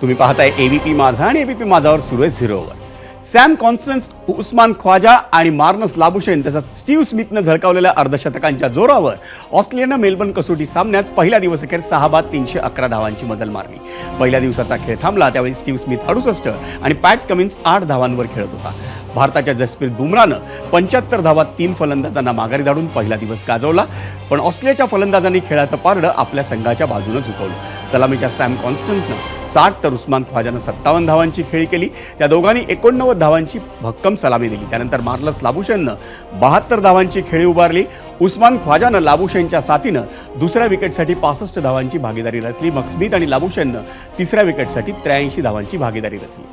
तुम्ही पाहताय एबीपी माझा आणि एबीपी माझावर सुरू आहे झिरोवर. सॅम कॉन्स्टन्स, उस्मान ख्वाजा आणि मार्नस लाबुशेन तसंच स्टीव्ह स्मिथनं झळकावलेल्या अर्धशतकांच्या जोरावर ऑस्ट्रेलियानं मेलबर्न कसोटी सामन्यात पहिल्या दिवस अखेर 6 बाद 311 धावांची मजल मारली. पहिल्या दिवसाचा खेळ थांबला त्यावेळी स्टीव्ह स्मिथ 68 आणि पॅट कमिन्स 8 धावांवर खेळत होता. भारताच्या जसप्रीत बुमरानं 75 धावात 3 फलंदाजांना माघारी धाडून पहिला दिवस गाजवला. पण ऑस्ट्रेलियाच्या फलंदाजांनी खेळाचं पारडं आपल्या संघाच्या बाजूनं झुकवलं. सलामीच्या सॅम कॉन्स्टन्सनं 60 तर उस्मान ख्वाजानं 57 धावांची खेळी केली. त्या दोघांनी 89 धावांची भक्कम सलामी दिली. त्यानंतर मार्नस लाबुशेननं 72 धावांची खेळी उभारली. उस्मान ख्वाजानं लाबुशेनच्या साथीनं दुसऱ्या विकेटसाठी 65 धावांची भागीदारी रचली. मग स्मिथ आणि लाबुशेननं तिसऱ्या विकेटसाठी 83 धावांची भागीदारी रचली.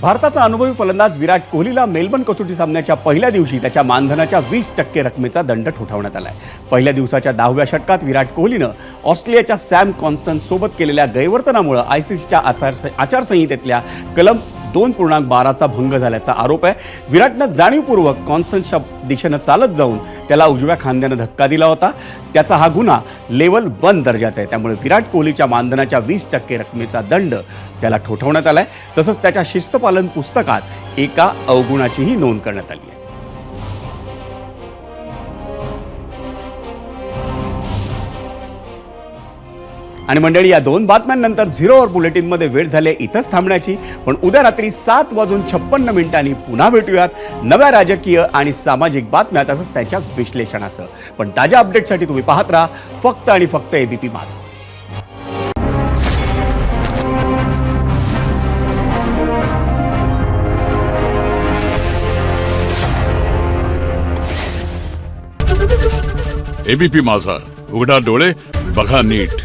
भारताचा अनुभवी फलंदाज विराट कोहलीला मेलबर्न कसोटी सामन्याच्या पहिल्या दिवशी त्याच्या मानधनाच्या 20% रकमेचा दंड ठोठावण्यात आलाय. पहिल्या दिवसाच्या 10व्या षटकात विराट कोहलीनं ऑस्ट्रेलियाच्या सॅम कॉन्स्टन्स सोबत केलेल्या गैरवर्तनामुळे आयसीसीच्या आचारसंहितेतल्या कलम 2.12चा भंग झाल्याचा आरोप आहे. विराटनं जाणीवपूर्वक कॉन्स्टन्सच्या दिशेनं चालत जाऊन त्याला उजव्या खांद्यानं धक्का दिला होता. त्याचा हा गुन्हा लेवल 1 दर्जाचा आहे. त्यामुळे विराट कोहलीच्या मानधनाच्या 20% रकमेचा दंड त्याला ठोठावण्यात आलाय. तसंच त्याच्या शिस्तपालन पुस्तकात एका अवगुणाचीही नोंद करण्यात आली आहे. आणि मंडळी, या 2 बातम्यांनंतर झिरो ओव्हर बुलेटिनमध्ये वेळ झाली इथंच थांबण्याची. पण उद्या रात्री 7:56 पुन्हा भेटूयात नव्या राजकीय आणि सामाजिक बातम्या तसंच त्याच्या विश्लेषणासह. पण ताज्या अपडेटसाठी तुम्ही पाहत राहा फक्त आणि फक्त एबीपी माझा. एबीपी माझा, उघडा डोळे बघा नीट.